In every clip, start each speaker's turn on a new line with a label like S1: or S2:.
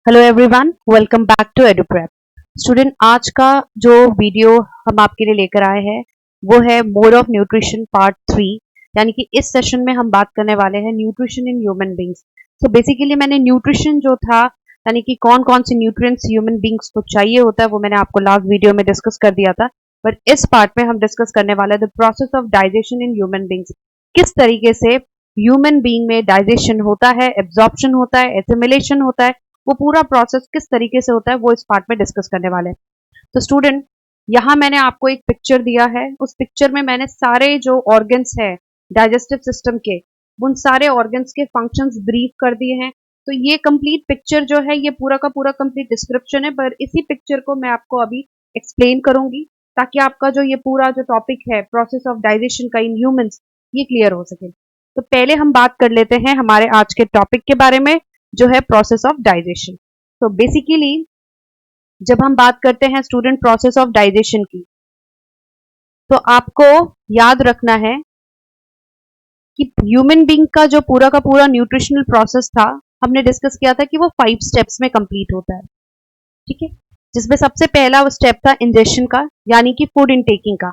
S1: Hello everyone, welcome back to Eduprep. Student, आज का जो वीडियो हम आपके लिए लेकर आए हैं वो है मोड ऑफ न्यूट्रिशन पार्ट 3। यानी कि इस सेशन में हम बात करने वाले हैं न्यूट्रिशन इन ह्यूमन बींग्स। तो बेसिकली मैंने न्यूट्रिशन जो था यानी कि कौन कौन सी न्यूट्रिएंट्स ह्यूमन बींग्स को चाहिए होता है वो मैंने आपको लास्ट वीडियो में डिस्कस कर दिया था। बट इस पार्ट में हम डिस्कस करने वाले हैं the process of digestion in human beings. किस तरीके से ह्यूमन बींग में डाइजेशन होता है, एब्जॉर्प्शन होता है, एसिमिलेशन होता है, वो पूरा प्रोसेस किस तरीके से होता है वो इस पार्ट में डिस्कस करने वाले हैं। तो स्टूडेंट, यहाँ मैंने आपको एक पिक्चर दिया है। उस पिक्चर में मैंने सारे जो ऑर्गन्स है डाइजेस्टिव सिस्टम के, उन सारे ऑर्गन्स के फंक्शंस ब्रीफ कर दिए हैं। तो ये कंप्लीट पिक्चर जो है ये पूरा का पूरा कंप्लीट डिस्क्रिप्शन है, पर इसी पिक्चर को मैं आपको अभी एक्सप्लेन करूंगी ताकि आपका जो ये पूरा जो टॉपिक है प्रोसेस ऑफ डाइजेशन का इन ह्यूमंस ये क्लियर हो सके। तो पहले हम बात कर लेते हैं हमारे आज के टॉपिक के बारे में जो है प्रोसेस ऑफ डाइजेशन। तो बेसिकली जब हम बात करते हैं स्टूडेंट प्रोसेस ऑफ डाइजेशन की, तो आपको याद रखना है कि ह्यूमन बीइंग का जो पूरा का पूरा न्यूट्रिशनल प्रोसेस था हमने डिस्कस किया था कि वो 5 स्टेप्स में कंप्लीट होता है। ठीक है, जिसमें सबसे पहला स्टेप था इंजेशन का, यानी कि फूड इनटेकिंग का।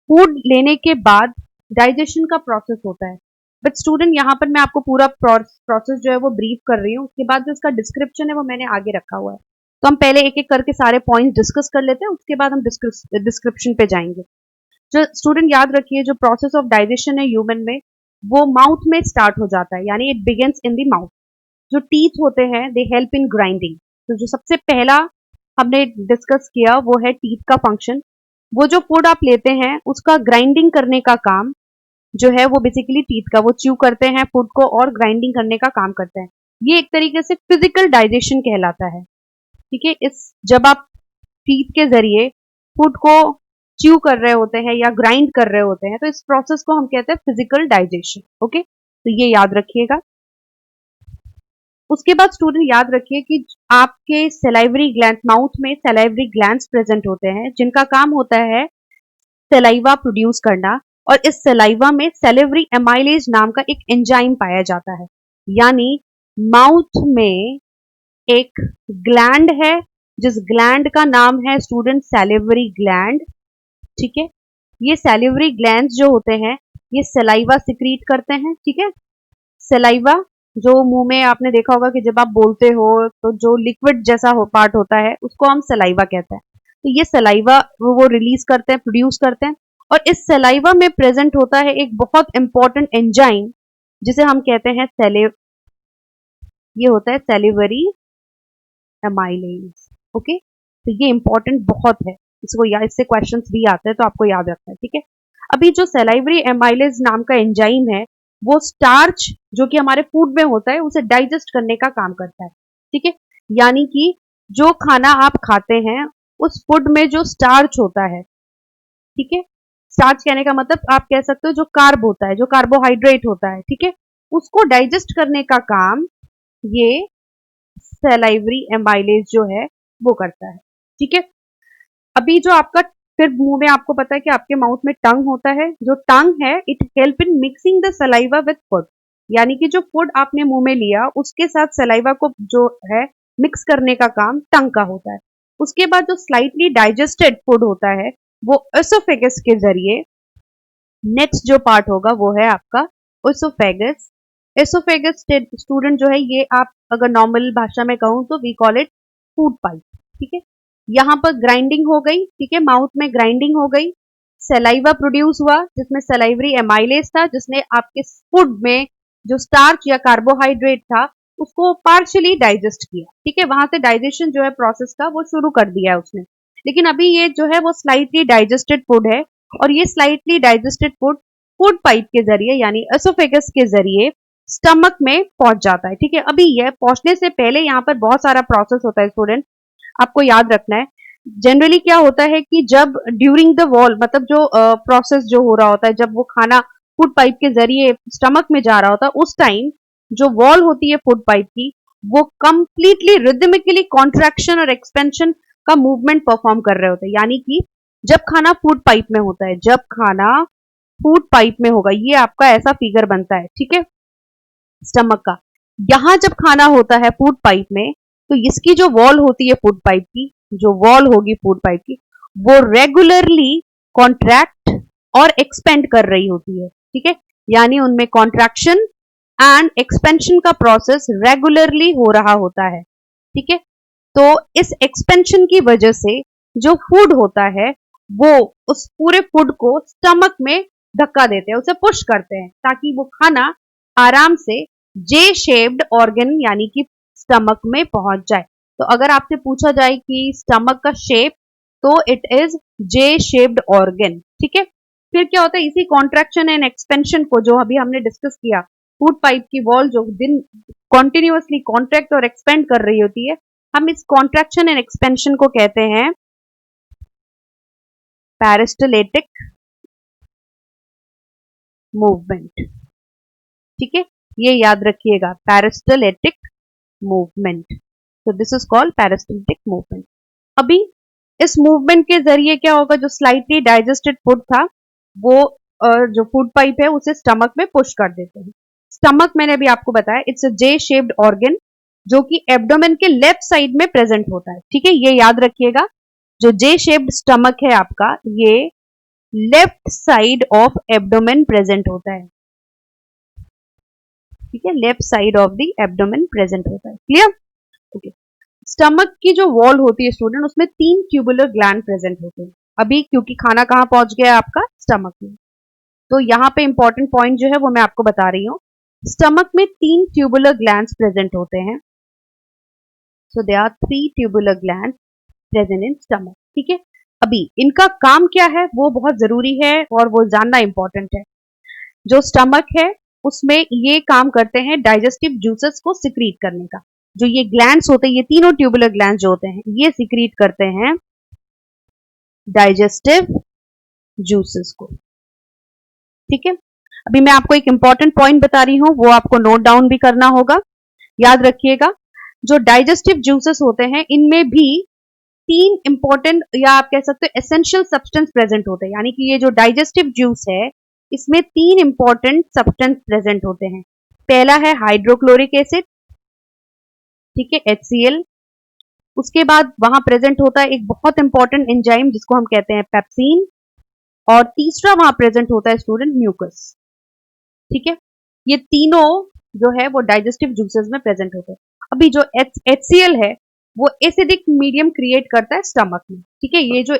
S1: फूड लेने के बाद डाइजेशन का प्रोसेस होता है। बट स्टूडेंट, यहाँ पर मैं आपको पूरा प्रोसेस जो है वो ब्रीफ कर रही हूँ, उसके बाद जो इसका डिस्क्रिप्शन है वो मैंने आगे रखा हुआ है। तो हम पहले एक एक करके सारे पॉइंट्स डिस्कस कर लेते हैं, उसके बाद हम डिस्क्रिप्शन पे जाएंगे। जो स्टूडेंट याद रखिए, जो प्रोसेस ऑफ डाइजेशन है ह्यूमन में वो माउथ में स्टार्ट हो जाता है, यानी it begins in the mouth. जो टीथ होते हैं दे हेल्प इन ग्राइंडिंग। तो जो सबसे पहला हमने डिस्कस किया वो है टीथ का फंक्शन। वो जो फूड आप लेते हैं उसका ग्राइंडिंग करने का काम जो है वो बेसिकली टीथ का, वो च्यू करते हैं फूड को और ग्राइंडिंग करने का काम करते हैं। ये एक तरीके से फिजिकल डाइजेशन कहलाता है। ठीक है, इस जब आप टीथ के जरिए फूड को च्यू कर रहे होते हैं या ग्राइंड कर रहे होते हैं तो इस प्रोसेस को हम कहते हैं फिजिकल डाइजेशन। ओके, तो ये याद रखिएगा। उसके बाद स्टूडेंट याद रखिए कि आपके सलाइवरी ग्लैंड, माउथ में सलाइवरी ग्लैंड्स प्रेजेंट होते हैं जिनका काम होता है सलाइवा प्रोड्यूस करना। और इस सलाइवा में सैलिवरी एमाइलेज नाम का एक एंजाइम पाया जाता है। यानी माउथ में एक ग्लैंड है जिस ग्लैंड का नाम है स्टूडेंट सैलिवरी ग्लैंड। ठीक है, ये सैलिवरी ग्लैंड्स जो होते हैं ये सलाइवा सिक्रीट करते हैं। ठीक है, सलाइवा जो मुंह में आपने देखा होगा कि जब आप बोलते हो तो जो लिक्विड जैसा पार्ट होता है उसको हम सलाइवा कहते हैं। तो ये सलाइवा वो रिलीज करते हैं, प्रोड्यूस करते हैं। और इस सलाइवा में प्रेजेंट होता है एक बहुत इंपॉर्टेंट एंजाइम जिसे हम कहते हैं ये होता है सैलिवरी एमाइलेज। ओके, तो ये इंपॉर्टेंट बहुत है, इसको याद, इससे क्वेश्चंस भी आते हैं तो आपको याद रखना है। ठीक है, अभी जो सैलिवरी एमाइलेज नाम का एंजाइम है वो स्टार्च जो कि हमारे फूड में होता है उसे डाइजेस्ट करने का काम करता है। ठीक है, यानी कि जो खाना आप खाते हैं उस फूड में जो स्टार्च होता है, ठीक है, स्टार्च कहने का मतलब आप कह सकते हो जो कार्ब होता है, जो कार्बोहाइड्रेट होता है, ठीक है, उसको डाइजेस्ट करने का काम ये सलाइवरी एमाइलेज जो है वो करता है। ठीक है, अभी जो आपका फिर मुंह में, आपको पता है कि आपके माउथ में टंग होता है। जो टंग है it help in mixing the saliva with food, यानी कि जो फूड आपने मुंह में लिया उसके साथ सलाइवा को जो है मिक्स करने का काम टंग का होता है। उसके बाद जो स्लाइटली डाइजेस्टेड फूड होता है वो एसोफेगस के जरिए, नेक्स्ट जो पार्ट होगा वो है आपका एसोफेगस। एसोफेगस स्टूडेंट जो है ये आप अगर नॉर्मल भाषा में कहूं तो we call it food pipe. ठीक है, यहाँ पर ग्राइंडिंग हो गई। ठीक है, माउथ में ग्राइंडिंग हो गई, सलाइवा प्रोड्यूस हुआ जिसमें सलाइवरी एमाइलेज था जिसने आपके फूड में जो स्टार्च या कार्बोहाइड्रेट था उसको पार्शियली डाइजेस्ट किया। ठीक है, वहां से डाइजेशन जो है प्रोसेस का वो शुरू कर दिया है उसने। लेकिन अभी ये जो है वो स्लाइटली डाइजेस्टेड फूड है और ये slightly digested food food pipe के जरिए यानी एसोफेगस के जरिए स्टमक में पहुंच जाता है। ठीक है, अभी यह पहुंचने से पहले यहाँ पर बहुत सारा प्रोसेस होता है स्टूडेंट, आपको याद रखना है। जनरली क्या होता है कि जब ड्यूरिंग द वॉल, मतलब जो प्रोसेस जो हो रहा होता है, जब वो खाना फूड पाइप के जरिए स्टमक में जा रहा होता है उस टाइम जो वॉल होती है फूड पाइप की वो कंप्लीटली रिदमिकली कॉन्ट्रैक्शन और एक्सपेंशन का मूवमेंट परफॉर्म कर रहे होते हैं। यानी कि जब खाना फूड पाइप में होता है, जब खाना फूड पाइप में होगा, ये आपका ऐसा फिगर बनता है। ठीक है, स्टमक का। यहां जब खाना होता है फूड पाइप में तो इसकी जो वॉल होती है फूड पाइप की, जो वॉल होगी फूड पाइप की, वो रेगुलरली कॉन्ट्रैक्ट और एक्सपेंड कर रही होती है, ठीक है। यानी उनमें कॉन्ट्रैक्शन एंड एक्सपेंशन का प्रोसेस रेगुलरली हो रहा होता है, ठीक है। तो इस एक्सपेंशन की वजह से जो फूड होता है वो उस पूरे फूड को स्टमक में धक्का देते हैं, उसे पुश करते हैं ताकि वो खाना आराम से जे शेप्ड ऑर्गन यानी कि स्टमक में पहुंच जाए। तो अगर आपसे पूछा जाए कि स्टमक का शेप, तो it is J shaped organ, ठीक है। फिर क्या होता है, इसी कॉन्ट्रैक्शन एंड एक्सपेंशन को जो अभी हमने डिस्कस किया, फूड पाइप की वॉल जो दिन कॉन्टिन्यूअसली कॉन्ट्रैक्ट और एक्सपेंड कर रही होती है, हम इस कॉन्ट्रैक्शन एंड एक्सपेंशन को कहते हैं पेरिस्टलेटिक मूवमेंट, ठीक है। ये याद रखिएगा, पेरिस्टलेटिक मूवमेंट। तो दिस इज कॉल्ड पेरिस्टलेटिक मूवमेंट। अभी इस मूवमेंट के जरिए क्या होगा, जो स्लाइटली डाइजेस्टेड फूड था वो जो फूड पाइप है उसे स्टमक में पुश कर देते हैं। स्टमक मैंने अभी आपको बताया it's a J shaped organ जो कि एब्डोमेन के लेफ्ट साइड में प्रेजेंट होता है, ठीक है। ये याद रखिएगा, जो जे शेप्ड स्टमक है आपका, ये left side of abdomen present होता है, ठीक है। Left side of the abdomen present होता है, क्लियर, ओके। स्टमक की जो वॉल होती है स्टूडेंट, उसमें 3 ट्यूबुलर ग्लैंड प्रेजेंट होते हैं। अभी क्योंकि खाना कहां पहुंच गया है आपका, स्टमक में, तो यहां पे इंपॉर्टेंट पॉइंट जो है वो मैं आपको बता रही हूं। स्टमक में 3 ट्यूबुलर ग्लैंड्स प्रेजेंट होते हैं। So they are 3 tubular gland present in stomach, ठीक है। अभी इनका काम क्या है वो बहुत जरूरी है और वो जानना इंपॉर्टेंट है। जो स्टमक है उसमें ये काम करते हैं डाइजेस्टिव जूसेस को सिक्रीट करने का। जो ये ग्लैंड्स होते हैं, ये तीनों ट्यूबुलर ग्लैंड्स जो होते हैं, ये सिक्रीट करते हैं डाइजेस्टिव जूसेस को, ठीक है। अभी मैं आपको एक इंपॉर्टेंट पॉइंट बता रही हूं, वो आपको नोट डाउन भी करना होगा, याद रखिएगा। जो डाइजेस्टिव जूसेस होते हैं इनमें भी 3 इंपॉर्टेंट या आप कह सकते हो एसेंशियल सब्सटेंस प्रेजेंट होते हैं। यानी कि ये जो डाइजेस्टिव जूस है इसमें 3 इंपॉर्टेंट सब्सटेंस प्रेजेंट होते हैं। पहला है हाइड्रोक्लोरिक एसिड, ठीक है, HCl। उसके बाद वहां प्रेजेंट होता है एक बहुत इंपॉर्टेंट एंजाइम जिसको हम कहते हैं पेप्सिन। और तीसरा वहां प्रेजेंट होता है स्टूडेंट म्यूकस, ठीक है। ये तीनों जो है वो डाइजेस्टिव जूसेस में प्रेजेंट होते हैं। अभी जो HCl है वो एसिडिक मीडियम क्रिएट करता है स्टमक में, ठीक है। ये जो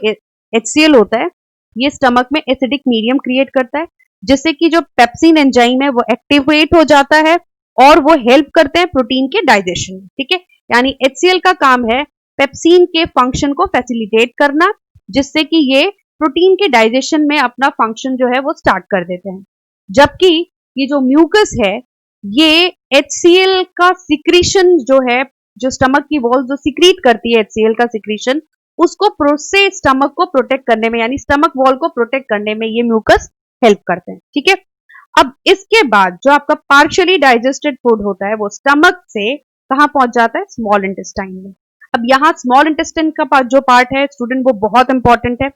S1: HCl होता है ये स्टमक में एसिडिक मीडियम क्रिएट करता है, जिससे कि जो पेप्सिन एंजाइम है वो एक्टिवेट हो जाता है और वो हेल्प करते हैं प्रोटीन के डाइजेशन में, ठीक है। यानी HCl का काम है पेप्सिन के फंक्शन को फैसिलिटेट करना, जिससे कि ये प्रोटीन के डाइजेशन में अपना फंक्शन जो है वो स्टार्ट कर देते हैं। जबकि ये जो म्यूकस है ये HCl का सिक्रीशन जो है, जो स्टमक की वॉल जो सिक्रीट करती है HCl का सिक्रीशन, उसको प्रोसेस स्टमक को प्रोटेक्ट करने में, यानी स्टमक वॉल को प्रोटेक्ट करने में ये म्यूकस हेल्प करते हैं, ठीक है। अब इसके बाद जो आपका पार्शियली डाइजेस्टेड फूड होता है वो स्टमक से कहां पहुंच जाता है, स्मॉल इंटेस्टाइन में। अब यहां स्मॉल इंटेस्टाइन का जो पार्ट है स्टूडेंट वो बहुत इंपॉर्टेंट है,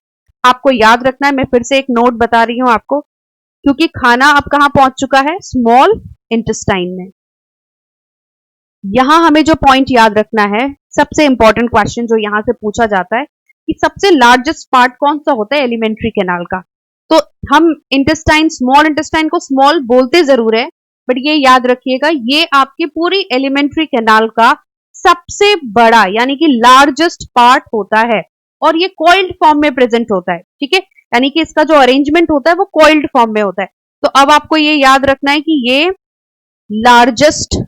S1: आपको याद रखना है। मैं फिर से एक नोट बता रही हूं आपको, क्योंकि खाना अब कहां पहुंच चुका है, स्मॉल इंटेस्टाइन में। यहां हमें जो पॉइंट याद रखना है, सबसे इंपॉर्टेंट क्वेश्चन जो यहां से पूछा जाता है कि सबसे लार्जेस्ट पार्ट कौन सा होता है एलिमेंट्री कैनाल का। तो हम इंटेस्टाइन, स्मॉल इंटेस्टाइन को स्मॉल बोलते जरूर है, बट ये याद रखिएगा ये आपकी पूरी एलिमेंट्री कैनाल का सबसे बड़ा यानी कि लार्जेस्ट पार्ट होता है, और ये कॉइल्ड फॉर्म में प्रेजेंट होता है, ठीक है। यानी कि इसका जो अरेंजमेंट होता है वो कॉइल्ड फॉर्म में होता है। तो अब आपको ये याद रखना है कि ये लार्जेस्ट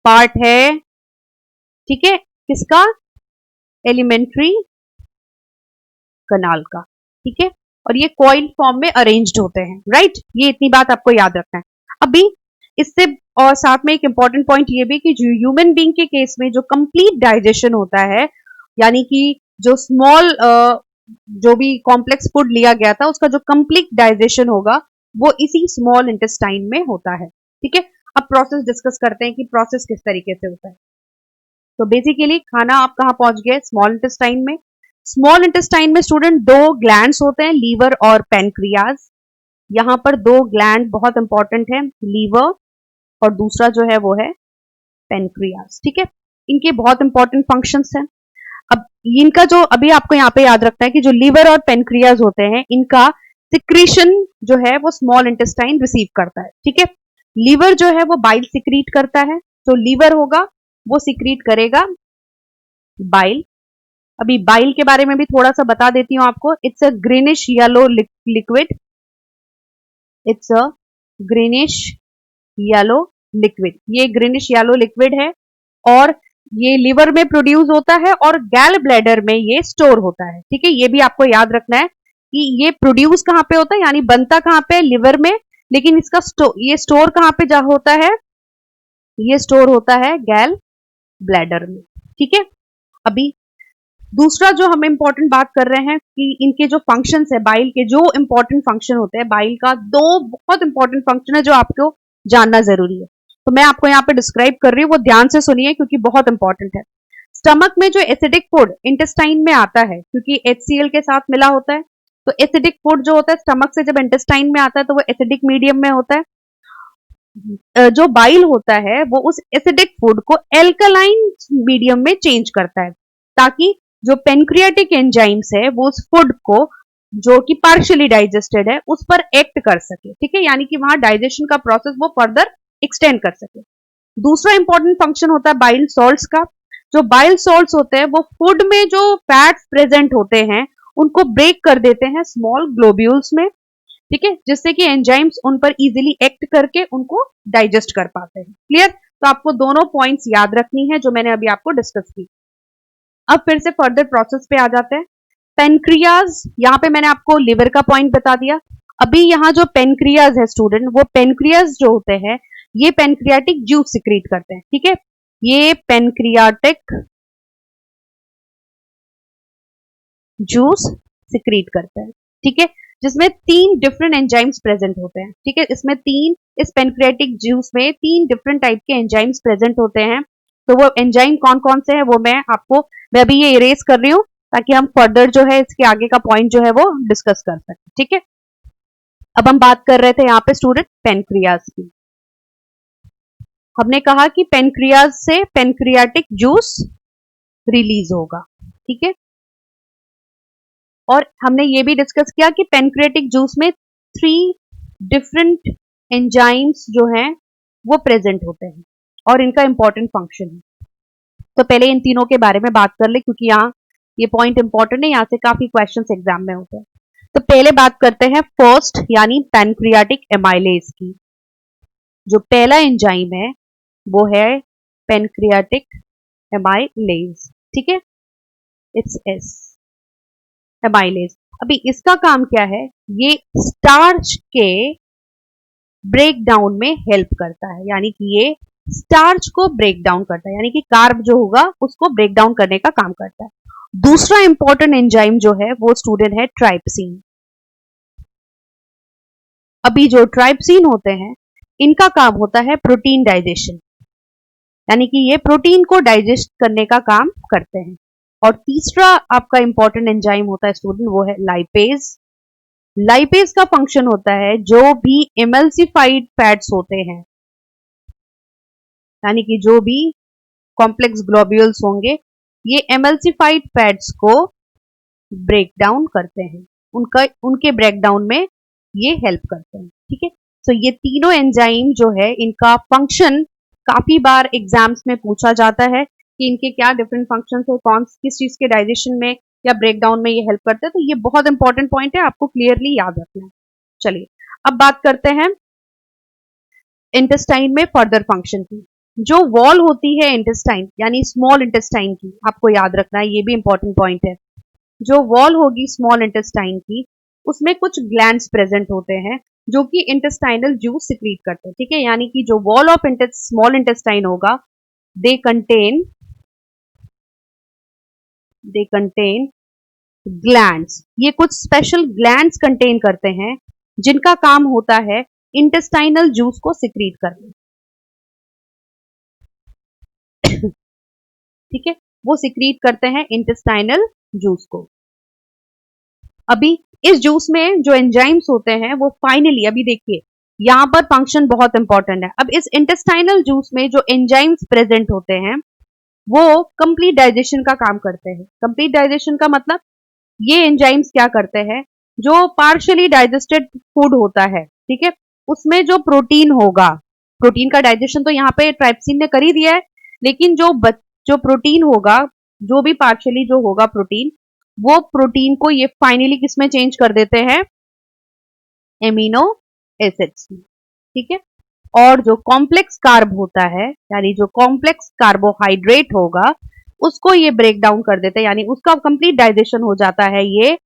S1: पार्ट है, ठीक है, किसका, एलिमेंट्री कैनाल का, ठीक है। और ये कॉइल फॉर्म में अरेंज्ड होते हैं, राइट। ये इतनी बात आपको याद रखना है। अभी इससे और साथ में एक इंपॉर्टेंट पॉइंट ये भी कि जो ह्यूमन बीइंग के केस में जो कंप्लीट डाइजेशन होता है, यानी कि जो स्मॉल जो भी कॉम्प्लेक्स फूड लिया गया था उसका जो कंप्लीट डाइजेशन होगा वो इसी स्मॉल इंटेस्टाइन में होता है, ठीक है। अब प्रोसेस डिस्कस करते हैं कि प्रोसेस किस तरीके से होता है। तो बेसिकली खाना आप कहां पहुंच गए, स्मॉल इंटेस्टाइन में। स्मॉल इंटेस्टाइन में स्टूडेंट 2 ग्लैंड्स होते हैं, लीवर और पैनक्रियाज। यहां पर 2 ग्लैंड बहुत इंपॉर्टेंट है, लीवर और दूसरा जो है वो है पैनक्रियाज, ठीक है। इनके बहुत इंपॉर्टेंट फंक्शंस हैं। अब इनका जो अभी आपको यहाँ पे याद रखना है कि जो लीवर और पेनक्रियाज होते हैं, इनका सिक्रीशन जो है वो स्मॉल इंटेस्टाइन रिसीव करता है। ठीक है, लीवर जो है वो बाइल सिक्रीट करता है, तो लीवर होगा वो सिक्रीट करेगा बाइल। अभी बाइल के बारे में भी थोड़ा सा बता देती हूं आपको। It's a greenish yellow liquid, it's a greenish yellow liquid, ये ग्रीनिश येलो लिक्विड है और ये लिवर में प्रोड्यूस होता है और गैल ब्लैडर में ये स्टोर होता है। ठीक है, ये भी आपको याद रखना है कि ये प्रोड्यूस कहां पे होता है, यानी बनता कहां पे, लिवर में, लेकिन इसका ये स्टोर कहां पे जा होता है, ये स्टोर होता है गैल ब्लैडर में। ठीक है, अभी दूसरा जो हम इंपॉर्टेंट बात कर रहे हैं कि इनके जो फंक्शंस है, बाइल के जो इंपॉर्टेंट फंक्शन होते हैं, बाइल का दो बहुत इंपॉर्टेंट फंक्शन है जो आपको जानना जरूरी है। तो मैं आपको यहाँ पे डिस्क्राइब कर रही हूँ, वो ध्यान से सुनिए क्योंकि बहुत इंपॉर्टेंट है। स्टमक में जो एसिडिक फूड इंटेस्टाइन में आता है, क्योंकि HCl के साथ मिला होता है, तो एसिडिक फूड जो होता है स्टमक से जब इंटेस्टाइन में आता है तो वो एसिडिक मीडियम में होता है। जो बाइल होता है वो उस एसिडिक फूड को एल्कलाइन मीडियम में चेंज करता है, ताकि जो पेनक्रियाटिक एंजाइम्स है वो उस फूड को जो कि पार्शियली डाइजेस्टेड है उस पर एक्ट कर सके। ठीक है, यानी कि वहां डाइजेशन का प्रोसेस वो फर्दर एक्सटेंड कर सके। दूसरा इंपॉर्टेंट फंक्शन होता है बाइल सॉल्ट्स का। जो बाइल सॉल्ट्स होते हैं वो फूड में जो फैट्स प्रेजेंट होते हैं उनको ब्रेक कर देते हैं स्मॉल ग्लोब्यूल्स में। ठीक है, जिससे कि एंजाइम्स उन पर इजीली एक्ट करके उनको डाइजेस्ट कर पाते हैं। क्लियर? तो आपको दोनों पॉइंट्स याद रखनी है जो मैंने अभी आपको डिस्कस की। अब फिर से फर्दर प्रोसेस पे आ जाते हैं। पेनक्रियाज, यहां पे मैंने आपको लिवर का पॉइंट बता दिया। अभी यहाँ जो पेनक्रियाज है स्टूडेंट, वो पेनक्रियाज जो होते हैं ये पेनक्रियाटिक जूस सिक्रीट करते हैं। ठीक है, ये पेनक्रियाटिक जूस सिक्रीट करते हैं। ठीक है, जिसमें 3 डिफरेंट एंजाइम्स प्रेजेंट होते हैं। ठीक है, इसमें इस पेनक्रियाटिक जूस में 3 डिफरेंट टाइप के एंजाइम्स प्रेजेंट होते हैं। तो वो एंजाइम कौन कौन से हैं वो मैं अभी ये इरेज कर रही हूँ ताकि हम फर्दर जो है इसके आगे का पॉइंट जो है वो डिस्कस कर सकें। ठीक है, अब हम बात कर रहे थे यहाँ पे स्टूडेंट पेनक्रियाज की। हमने कहा कि पेनक्रियाज से पेनक्रियाटिक जूस रिलीज होगा। ठीक है, और हमने ये भी डिस्कस किया कि पेनक्रियाटिक जूस में 3 डिफरेंट एंजाइम्स जो हैं वो प्रेजेंट होते हैं और इनका इंपॉर्टेंट फंक्शन है। तो पहले इन तीनों के बारे में बात कर ले क्योंकि यहाँ ये पॉइंट इंपॉर्टेंट है, यहाँ से काफी क्वेश्चंस एग्जाम में होते हैं। तो पहले बात करते हैं फर्स्ट यानी पैनक्रियाटिक एमाइलेज की। जो पहला एंजाइम है वो है पैनक्रियाटिक एमाइलेज। ठीक है, इट्स एस एमाइलेज। अभी इसका काम क्या है, ये स्टार्च के ब्रेक डाउन में हेल्प करता है, यानी कि ये स्टार्च को ब्रेक डाउन करता है, यानी कि कार्ब जो होगा उसको ब्रेक डाउन करने का काम करता है। दूसरा इंपॉर्टेंट एंजाइम जो है वो स्टूडेंट है ट्राइप्सिन। अभी जो ट्राइप्सिन होते हैं इनका काम होता है प्रोटीन डाइजेशन, यानी कि ये प्रोटीन को डाइजेस्ट करने का काम करते हैं। और तीसरा आपका इंपॉर्टेंट एंजाइम होता है स्टूडेंट वो है लाइपेज। लाइपेज का फंक्शन होता है जो भी एमल्सिफाइड फैट्स होते हैं, यानी कि जो भी कॉम्प्लेक्स ग्लोब्यूल्स होंगे ये एमल्सिफाइड फैट्स को ब्रेक डाउन करते हैं, उनके ब्रेक डाउन में ये हेल्प करते हैं। ठीक है, तो ये तीनों एंजाइम जो है इनका फंक्शन काफी बार एग्जाम्स में पूछा जाता है कि इनके क्या डिफरेंट फंक्शंस है, किस चीज के डाइजेशन में या ब्रेक डाउन में ये हेल्प करते हैं। तो ये बहुत इंपॉर्टेंट पॉइंट है, आपको क्लियरली याद रखना है। चलिए अब बात करते हैं इंटेस्टाइन में फर्दर फंक्शन की। जो वॉल होती है इंटेस्टाइन यानी स्मॉल इंटेस्टाइन की, आपको याद रखना है, ये भी इंपॉर्टेंट पॉइंट है। जो वॉल होगी स्मॉल इंटेस्टाइन की उसमें कुछ ग्लैंड्स प्रेजेंट होते हैं जो कि इंटेस्टाइनल जूस सिक्रीट करते हैं। ठीक है, यानी कि जो वॉल ऑफ स्मॉल इंटेस्टाइन होगा दे कंटेन ग्लैंड्स। ये कुछ स्पेशल ग्लैंड्स कंटेन करते हैं जिनका काम होता है इंटेस्टाइनल जूस को सिक्रीट करना। ठीक है, वो सिक्रीट करते हैं इंटेस्टाइनल जूस को। अभी इस जूस में जो एंजाइम्स होते हैं वो फाइनली, अभी देखिए यहां पर फंक्शन बहुत इंपॉर्टेंट है। अब इस इंटेस्टाइनल जूस में जो एंजाइम्स प्रेजेंट होते हैं वो कंप्लीट डाइजेशन का काम करते हैं। कंप्लीट डाइजेशन का मतलब ये एंजाइम्स क्या करते हैं, जो पार्शियली डाइजेस्टेड फूड होता है, ठीक है, उसमें जो प्रोटीन होगा, प्रोटीन का डाइजेशन तो यहाँ पे ट्राइप्सिन ने कर ही दिया है, लेकिन जो प्रोटीन होगा, जो भी पार्शियली जो होगा प्रोटीन, वो प्रोटीन को ये फाइनली किसमें चेंज कर देते हैं, एमिनो एसिड्स में, ठीक है। और जो कॉम्प्लेक्स कार्ब होता है, यानी जो कॉम्प्लेक्स कार्बोहाइड्रेट होगा, उसको ये ब्रेक डाउन कर देते हैं, यानी उसका कंप्लीट डाइजेशन हो जाता है ये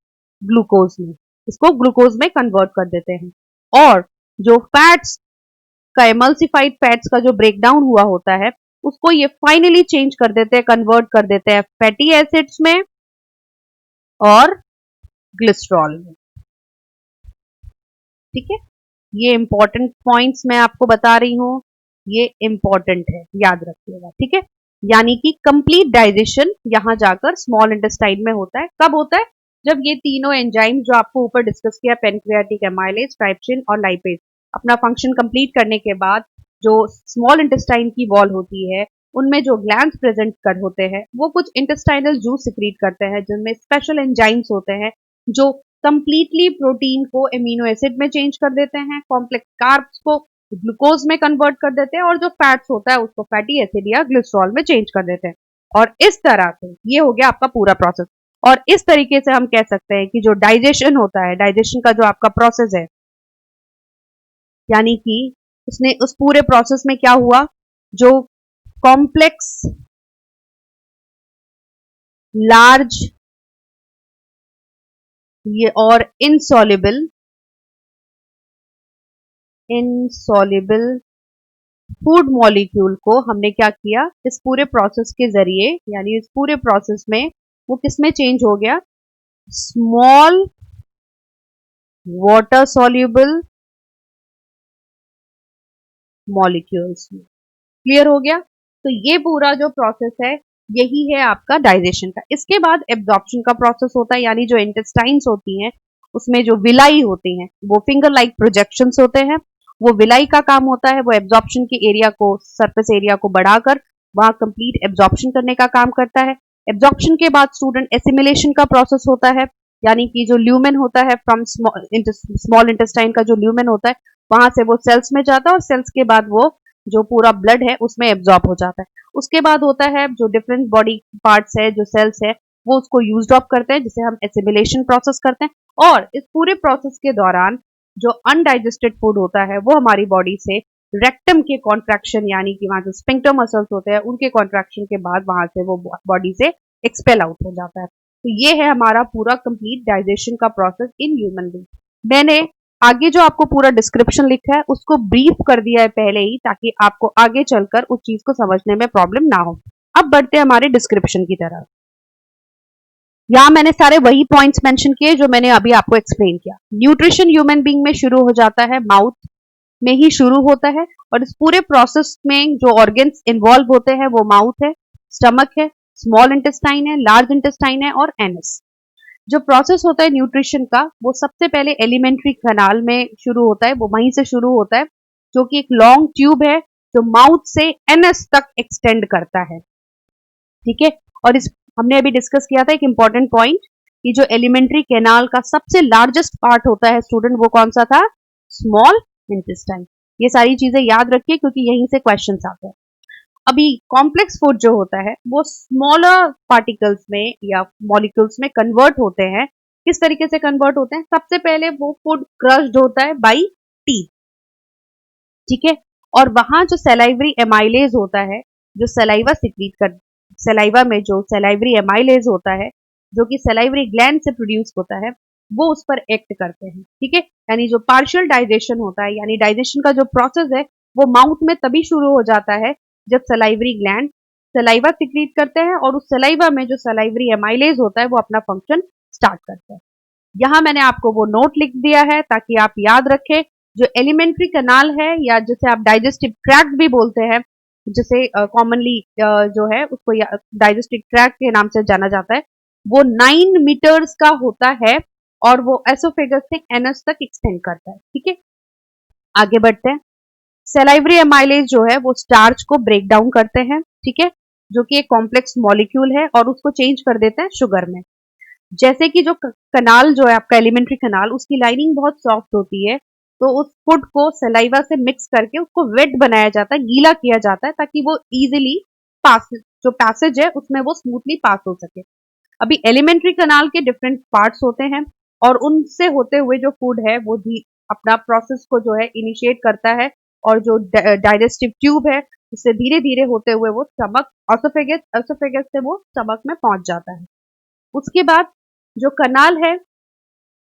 S1: ग्लूकोज में, इसको ग्लूकोज में कन्वर्ट कर देते हैं। और जो फैट्स का, एमल्सिफाइड फैट्स का जो ब्रेक डाउन हुआ होता है, उसको ये फाइनली चेंज कर देते हैं, कन्वर्ट कर देते हैं फैटी एसिड्स में और ग्लिसरॉल में, ठीक है। ये इंपॉर्टेंट पॉइंट्स मैं आपको बता रही हूं, ये इंपॉर्टेंट है, याद रखिएगा, ठीक है। यानी कि कंप्लीट डाइजेशन यहां जाकर स्मॉल इंटेस्टाइन में होता है। कब होता है? जब ये तीनों एंजाइम जो आपको ऊपर डिस्कस किया, पेनक्रियाटिक एमाइलेज, ट्राइप्सिन और लाइपेज, अपना फंक्शन कंप्लीट करने के बाद जो स्मॉल इंटेस्टाइन की वॉल होती है, उनमें जो ग्लैंड्स प्रेजेंट कर होते हैं, वो कुछ इंटेस्टाइनल जूस सिक्रीट करते हैं, जिनमें स्पेशल एंजाइम्स होते हैं जो कंप्लीटली प्रोटीन को एमिनो एसिड में चेंज कर देते हैं, कॉम्प्लेक्स कार्ब्स को ग्लूकोज में कन्वर्ट कर देते हैं, और जो फैट्स होता है उसको फैटी एसिड या ग्लिसरॉल में चेंज कर देते हैं। और इस तरह से ये हो गया आपका पूरा प्रोसेस। और इस तरीके से हम कह सकते हैं कि जो डाइजेशन होता है, डाइजेशन का जो आपका प्रोसेस है, यानी कि उसने उस पूरे प्रोसेस में क्या हुआ, जो कॉम्प्लेक्स लार्ज ये और इनसॉल्युबल फूड मॉलिक्यूल को हमने क्या किया, इस पूरे प्रोसेस के जरिए, यानी इस पूरे प्रोसेस में वो किसमें चेंज हो गया, स्मॉल वाटर सॉल्युबल मॉलिक्यूल्स में। क्लियर हो गया? तो ये पूरा जो प्रोसेस है, यही है आपका डाइजेशन का। इसके बाद एब्जॉर्प्शन का प्रोसेस होता है, यानी जो इंटेस्टाइन्स होती हैं, उसमें जो विलाई होती हैं, वो फिंगर लाइक प्रोजेक्शंस होते हैं। वो विलाई का काम होता है, वो एब्जॉर्प्शन के एरिया को, सरफेस एरिया को बढ़ाकर वहां कंप्लीट एब्जॉर्प्शन करने का काम करता है। एब्जॉर्प्शन के बाद स्टूडेंट एसिमिलेशन का प्रोसेस होता है, यानी कि जो ल्यूमेन होता है फ्रॉम स्मॉल इंटेस्टाइन का जो ल्यूमेन होता है, वहां से वो सेल्स में जाता है, और सेल्स के बाद वो जो पूरा ब्लड है उसमें एब्जॉर्ब हो जाता है। उसके बाद होता है जो डिफरेंट बॉडी पार्ट्स है, जो सेल्स है, वो उसको यूज ऑफ करते हैं, जिसे हम एसिमिलेशन प्रोसेस करते हैं। और इस पूरे प्रोसेस के दौरान जो अनडाइजेस्टेड फूड होता है, वो हमारी बॉडी से रेक्टम के कॉन्ट्रैक्शन, यानी कि वहां जो स्फिंक्टर मसल्स होते हैं, उनके कॉन्ट्रैक्शन के बाद वहां से वो बॉडी से एक्सपेल आउट हो जाता है। तो ये है हमारा पूरा कंप्लीट डाइजेशन का प्रोसेस इन ह्यूमन बीइंग। मैंने आगे जो आपको पूरा डिस्क्रिप्शन लिखा है उसको ब्रीफ कर दिया है पहले ही, ताकि आपको आगे चलकर उस चीज को समझने में प्रॉब्लम ना हो। अब बढ़ते हैं हमारे डिस्क्रिप्शन की तरफ। यहाँ मैंने सारे वही पॉइंट्स मेंशन किए जो मैंने अभी आपको एक्सप्लेन किया। न्यूट्रिशन ह्यूमन बीइंग में शुरू हो जाता है, माउथ में ही शुरू होता है, और इस पूरे प्रोसेस में जो ऑर्गन्स इन्वॉल्व होते हैं वो माउथ है, स्टमक है, स्मॉल इंटेस्टाइन है, लार्ज इंटेस्टाइन है और एनस। जो प्रोसेस होता है न्यूट्रिशन का, वो सबसे पहले एलिमेंट्री कैनाल में शुरू होता है, वो वहीं से शुरू होता है, जो कि एक लॉन्ग ट्यूब है जो माउथ से एनस तक एक्सटेंड करता है, ठीक है। और इस हमने अभी डिस्कस किया था एक इंपॉर्टेंट पॉइंट, कि जो एलिमेंट्री कैनाल का सबसे लार्जेस्ट पार्ट होता है स्टूडेंट, वो कौन सा था, स्मॉल इंटेस्टाइन। ये सारी चीजें याद रखिए क्योंकि यहीं से क्वेश्चंस आते हैं। अभी कॉम्प्लेक्स फूड जो होता है वो स्मॉलर पार्टिकल्स में या मॉलिक्यूल्स में कन्वर्ट होते हैं। किस तरीके से कन्वर्ट होते हैं? सबसे पहले वो फूड क्रश्ड होता है बाई टीथ, ठीक है। और वहां जो सलाइवरी एमाइलेज होता है, जो सलाइवा सिक्रीट कर, सलाइवा में जो सलाइवरी एमाइलेज होता है, जो कि सलाइवरी ग्लैंड से प्रोड्यूस होता है, वो उस पर एक्ट करते हैं, ठीक है। यानी जो पार्शियल डाइजेशन होता है, यानी डाइजेशन का जो प्रोसेस है, वो माउथ में तभी शुरू हो जाता है जब सलाइवरी ग्लैंड सलाइवा सिक्रीट करते हैं, और उस सलाइवा में जो सलाइवरी एमाइलेज होता है वो अपना फंक्शन स्टार्ट करता है। यहाँ मैंने आपको वो नोट लिख दिया है ताकि आप याद रखें। जो एलिमेंट्री कैनाल है, या जिसे आप डाइजेस्टिव ट्रैक्ट भी बोलते हैं, जिसे कॉमनली जो है उसको डाइजेस्टिव ट्रैक्ट के नाम से जाना जाता है, वो 9 मीटर्स का होता है, और वो एसोफेगस से एनस तक एक्सटेंड करता है, ठीक है। आगे बढ़ते हैं। सलाइवरी एमाइलेज जो है वो स्टार्च को ब्रेक डाउन करते हैं, ठीक है। जो कि एक कॉम्प्लेक्स मॉलिक्यूल है और उसको चेंज कर देता है शुगर में। जैसे कि जो कनाल जो है आपका एलिमेंट्री कनाल, उसकी लाइनिंग बहुत सॉफ्ट होती है, तो उस फूड को सलाइवा से मिक्स करके उसको वेट बनाया जाता है, गीला किया जाता है, ताकि वो इजीली पास जो पैसेज है उसमें वो स्मूथली पास हो सके। अभी एलिमेंट्री कनाल के डिफरेंट पार्ट्स होते हैं और उनसे होते हुए जो फूड है वो भी अपना प्रोसेस को जो है इनिशिएट करता है, और जो डाइजेस्टिव ट्यूब है उससे धीरे धीरे होते हुए वो स्टमक, ऑसोफेगस से वो स्टमक में पहुंच जाता है। उसके बाद जो कनाल है,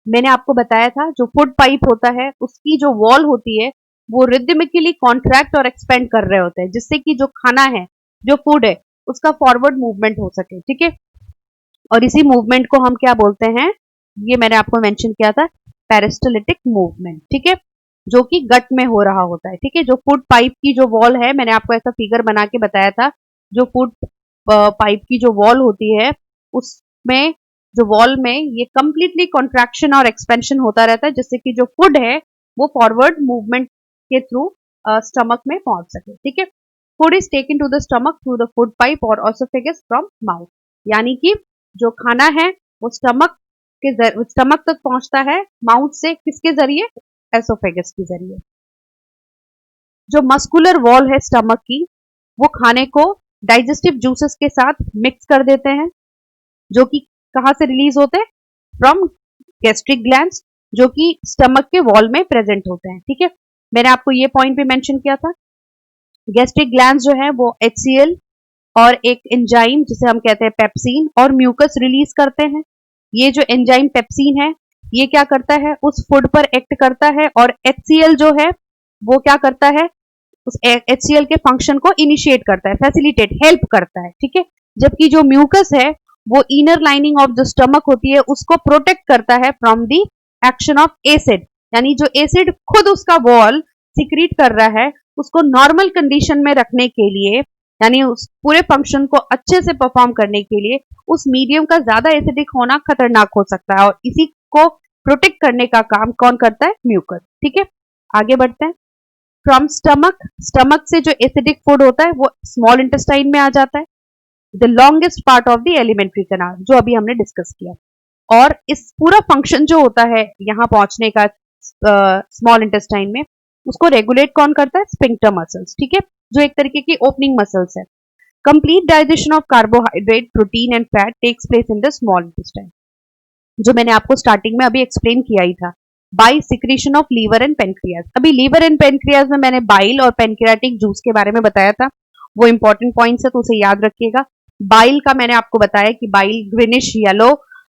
S1: मैंने आपको बताया था, जो फूड पाइप होता है उसकी जो वॉल होती है वो रिदमिकली कॉन्ट्रैक्ट और एक्सपेंड कर रहे होते हैं, जिससे कि जो खाना है, जो फूड है, उसका फॉरवर्ड मूवमेंट हो सके। ठीक है, और इसी मूवमेंट को हम क्या बोलते हैं, ये मैंने आपको मेंशन किया था, पेरिस्टलिटिक मूवमेंट। ठीक है, जो कि गट में हो रहा होता है। ठीक है, जो फूड पाइप की जो वॉल है, मैंने आपको ऐसा फिगर बना के बताया था, जो फूड पाइप की जो वॉल होती है उसमें, जो वॉल में ये कंप्लीटली कॉन्ट्रैक्शन और एक्सपेंशन होता रहता है, जिससे कि जो फूड है वो फॉरवर्ड मूवमेंट के थ्रू स्टमक में पहुंच सके। ठीक है, food is taken to the stomach through the food pipe और ऑसोफेगस फ्रॉम माउथ, यानी कि जो खाना है वो स्टमक तक पहुंचता है माउथ से, किसके जरिए, एसोफेगस के जरिए। जो मस्कुलर वॉल है स्टमक की, वो खाने को डाइजेस्टिव जूसेस के साथ मिक्स कर देते हैं, जो कि कहां से रिलीज होते हैं, फ्रॉम गैस्ट्रिक ग्लैंड्स, जो कि स्टमक के वॉल में प्रेजेंट होते हैं। ठीक है, मैंने आपको ये पॉइंट भी मेंशन किया था, गैस्ट्रिक ग्लैंड्स जो है वो HCl और एक एंजाइम जिसे हम कहते हैं पेप्सिन और म्यूकस रिलीज करते हैं। ये जो एंजाइम पेप्सिन है, ये क्या करता है, उस फूड पर एक्ट करता है, और HCl जो है वो क्या करता है, उस HCl के फंक्शन को इनिशिएट करता है, फैसिलिटेट, हेल्प करता है। ठीक है, जबकि जो म्यूकस है वो inner lining of the stomach होती है, उसको प्रोटेक्ट करता है from the action of acid, यानी जो एसिड खुद उसका वॉल सिक्रीट कर रहा है, उसको नॉर्मल कंडीशन में रखने के लिए, यानी उस पूरे फंक्शन को अच्छे से परफॉर्म करने के लिए उस मीडियम का ज्यादा एसिडिक होना खतरनाक हो सकता है, और इसी को प्रोटेक्ट करने का काम कौन करता है, म्यूकस। ठीक है, आगे बढ़ते हैं। फ्रॉम स्टमक से जो एसिडिक फूड होता है वो स्मॉल इंटेस्टाइन में आ जाता है, the longest part of the alimentary canal, जो अभी हमने डिस्कस किया। और इस पूरा फंक्शन जो होता है यहां पहुंचने का स्मॉल इंटेस्टाइन में, उसको रेगुलेट कौन करता है, स्फिंक्टर मसल्स। ठीक है, जो एक तरीके की ओपनिंग मसल्स है। Complete digestion of carbohydrate, protein and fat takes place in the small intestine, जो मैंने आपको स्टार्टिंग में अभी एक्सप्लेन किया ही था, by secretion of liver and pancreas. अभी लीवर एंड पेनक्रियाज में मैंने बाइल और पेनक्रियाटिक जूस के बारे में बताया था, वो इंपॉर्टेंट पॉइंट्स है तो उसे याद रखिएगा। बाइल का मैंने आपको बताया कि बाइल ग्रीनिश येलो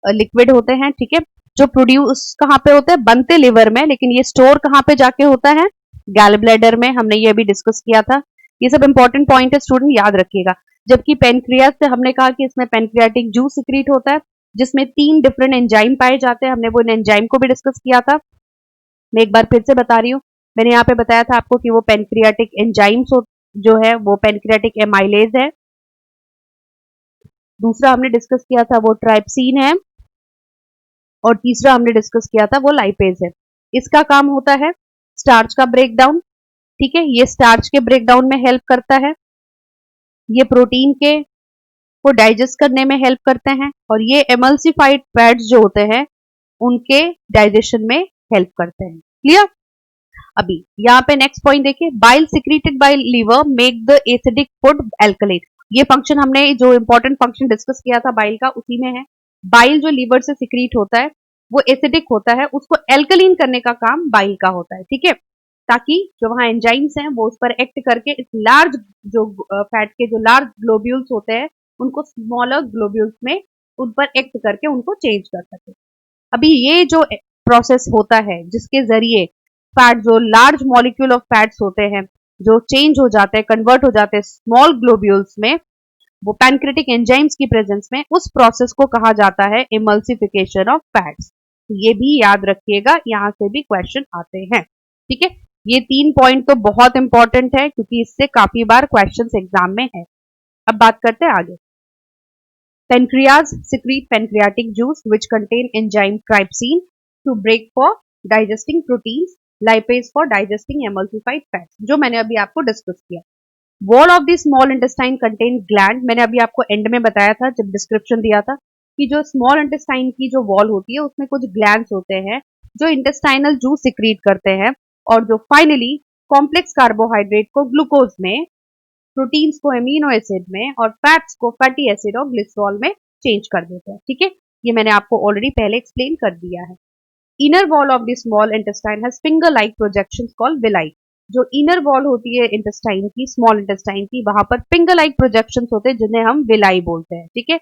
S1: लिक्विड होते हैं। ठीक है, जो प्रोड्यूस कहाँ पे होते हैं, बनते लिवर में, लेकिन ये स्टोर कहाँ पे जाके होता है, गैल ब्लैडर में, हमने ये अभी डिस्कस किया था। ये सब इंपॉर्टेंट पॉइंट है, स्टूडेंट याद रखिएगा। जबकि पेनक्रियाज से हमने कहा कि इसमें पेनक्रियाटिक जूस सिक्रीट होता है, जिसमें 3 डिफरेंट एंजाइम पाए जाते हैं, हमने वो एंजाइम को भी डिस्कस किया था। मैं एक बार फिर से बता रही हूँ, मैंने यहाँ पे बताया था आपको कि वो पेनक्रियाटिक एंजाइम्स जो है वो पेनक्रियाटिक एमाइलेज है, दूसरा हमने डिस्कस किया था वो ट्राइप्सिन है, और तीसरा हमने डिस्कस किया था वो लाइपेज है। इसका काम होता है स्टार्च का ब्रेकडाउन। ठीक है, ये स्टार्च के ब्रेकडाउन में हेल्प करता है, ये प्रोटीन के को डाइजेस्ट करने में हेल्प करते हैं, और ये एमल्सिफाइड फैट्स जो होते हैं उनके डाइजेशन में हेल्प करते हैं। क्लियर? अभी यहाँ पे नेक्स्ट पॉइंट देखिए, bile secreted by liver make the acidic food alkaline. ये फंक्शन हमने जो इंपॉर्टेंट फंक्शन डिस्कस किया था बाइल का, उसी में है। बाइल जो लीवर से सिक्रीट होता है वो एसिडिक होता है, उसको एल्कलीन करने का काम बाइल का होता है। ठीक है, ताकि जो वहां एंजाइम्स हैं वो उस पर एक्ट करके इस लार्ज जो फैट के जो लार्ज ग्लोब्यूल्स होते हैं उनको स्मॉलर ग्लोब्यूल्स में उन पर एक्ट करके उनको चेंज कर सके। अभी ये जो प्रोसेस होता है जिसके जरिए फैट, जो लार्ज मॉलिक्यूल ऑफ फैट्स होते हैं जो चेंज हो जाते हैं, कन्वर्ट हो जाते हैं स्मॉल ग्लोब्यूल्स में, वो पैनक्रेटिक एंजाइम्स की प्रेजेंस में, उस प्रोसेस को कहा जाता है इमल्सिफिकेशन ऑफ फैट्स। ये भी याद रखिएगा, यहां से भी क्वेश्चन आते हैं। ठीक है, ये 3 पॉइंट तो बहुत इंपॉर्टेंट है क्योंकि इससे काफी बार क्वेश्चंस एग्जाम में है। अब बात करते हैं आगे। Pancreas secrete pancreatic juice which contain enzyme trypsin to break for digesting proteins, lipase for digesting emulsified fats, जो मैंने अभी आपको डिस्कस किया। Wall of the small intestine contain gland, मैंने अभी आपको एंड में बताया था जब डिस्क्रिप्शन दिया था कि जो स्मॉल इंटेस्टाइन की जो वॉल होती है उसमें कुछ ग्लैंड्स होते हैं जो इंटेस्टाइनल जूस सिक्रीट करते हैं और जो फाइनली कॉम्प्लेक्स कार्बोहाइड्रेट को ग्लूकोज में, प्रोटीन्स को एमिनो एसिड में और फैट्स को फैटी एसिड और ग्लिसरॉल में चेंज कर देते हैं। ठीक है, ये मैंने आपको ऑलरेडी पहले एक्सप्लेन कर दिया है। Inner wall of the small intestine has finger like projections called villi. जो इनर वॉल होती है इंटेस्टाइन की, स्मॉल इंटेस्टाइन की, वहां पर फिंगर लाइक प्रोजेक्शंस होते हैं जिन्हें हम विलाई बोलते हैं। ठीक है,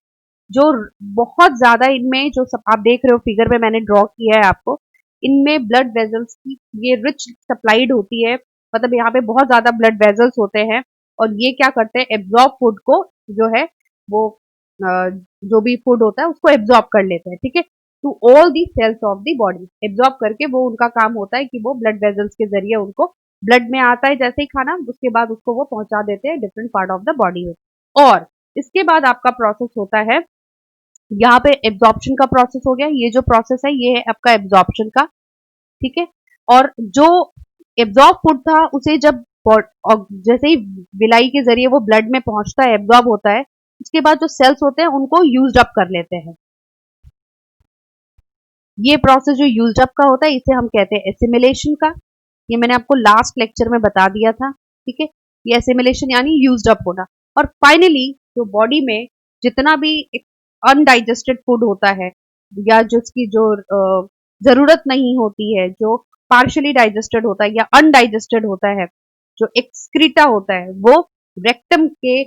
S1: जो बहुत ज्यादा इनमें जो सब आप देख रहे हो फिगर में मैंने ड्रॉ किया है आपको, इनमें ब्लड वेजल्स की ये रिच सप्लाइड होती है, मतलब यहाँ पे बहुत ज्यादा ब्लड वेजल्स होते हैं और ये क्या करते हैं, एब्जॉर्ब फूड को जो है वो जो भी फूड होता है उसको एब्जॉर्ब कर लेते हैं। ठीक है, to all the cells of the body, absorb करके वो उनका काम होता है कि वो ब्लड वेजल्स के जरिए उनको ब्लड में आता है जैसे ही खाना, उसके बाद उसको वो पहुंचा देते हैं different part of the body में। और इसके बाद आपका प्रोसेस होता है, यहाँ पे एब्जॉर्प्शन का प्रोसेस हो गया, ये जो प्रोसेस है ये है आपका एब्जॉर्प्शन का। ठीक है, और जो एब्जॉर्ब फूड था उसे जब जैसे ही विलाई के जरिए वो ब्लड में पहुंचता है, एब्जॉर्ब होता है, उसके बाद जो सेल्स होते हैं उनको यूज अप कर लेते हैं। ये प्रोसेस जो यूज अप का होता है इसे हम कहते हैं एसिमिलेशन का। ये मैंने आपको लास्ट लेक्चर में बता दिया था। ठीक है, ये एसिमिलेशन यानी यूज अप होना। और फाइनली जो बॉडी में जितना भी अनडाइजेस्टेड फूड होता है या जिसकी जो जरूरत नहीं होती है, जो पार्शली डाइजेस्टेड होता है या अनडाइजेस्टेड होता है, जो एक्सक्रीटा होता है, वो रेक्टम के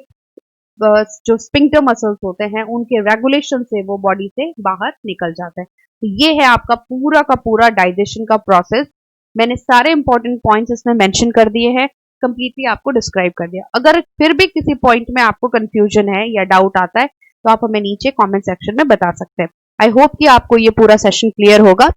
S1: जो स्पिंक्टर मसल्स होते हैं उनके रेगुलेशन से वो बॉडी से बाहर निकल जाता है। तो ये है आपका पूरा का पूरा डाइजेशन का प्रोसेस। मैंने सारे इंपॉर्टेंट पॉइंट्स इसमें मेंशन कर दिए हैं, कंप्लीटली आपको डिस्क्राइब कर दिया। अगर फिर भी किसी पॉइंट में आपको कंफ्यूजन है या डाउट आता है तो आप हमें नीचे कमेंट सेक्शन में बता सकते हैं। आई होप कि आपको ये पूरा सेशन क्लियर होगा।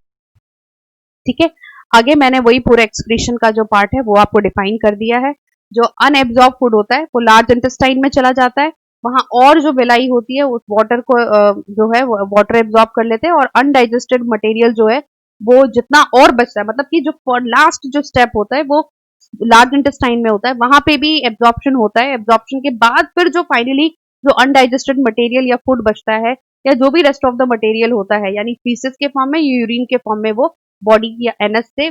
S1: ठीक है, आगे मैंने वही पूरा एक्सक्रीशन का जो पार्ट है वो आपको डिफाइन कर दिया है। जो अनएब्जॉर्ब फूड होता है वो लार्ज इंटेस्टाइन में चला जाता है, वहां और जो विलाई होती है उस वाटर को जो है वाटर एब्जॉर्ब कर लेते हैं और अनडाइजेस्टेड मटेरियल जो है वो जितना और बचता है, मतलब कि जो लास्ट जो स्टेप होता है वो लार्ज इंटेस्टाइन में होता है, वहां पे भी एब्जॉर्प्शन होता है। एब्जॉर्प्शन के बाद फिर जो फाइनली जो अनडाइजेस्टेड मटेरियल या फूड बचता है या जो भी रेस्ट ऑफ द मटेरियल होता है, यानी फीसेस के फॉर्म में, यूरिन के फॉर्म में, वो बॉडी या एनएस से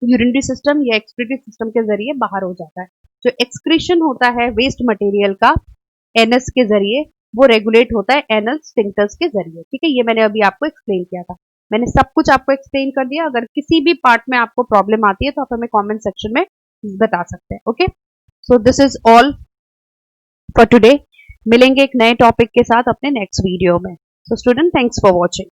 S1: यूरिनरी सिस्टम या एक्सक्रीटरी सिस्टम के जरिए बाहर हो जाता है। जो एक्सक्रीशन होता है वेस्ट मटेरियल का एनएस के जरिए, वो रेगुलेट होता है एनल स्फिंक्टर्स के जरिए। ठीक है, ये मैंने अभी आपको एक्सप्लेन किया था। मैंने सब कुछ आपको एक्सप्लेन कर दिया। अगर किसी भी पार्ट में आपको प्रॉब्लम आती है तो आप हमें कमेंट सेक्शन में बता सकते हैं। Okay, so this is all for today. मिलेंगे एक नए टॉपिक के साथ अपने नेक्स्ट वीडियो में। So student, thanks for watching.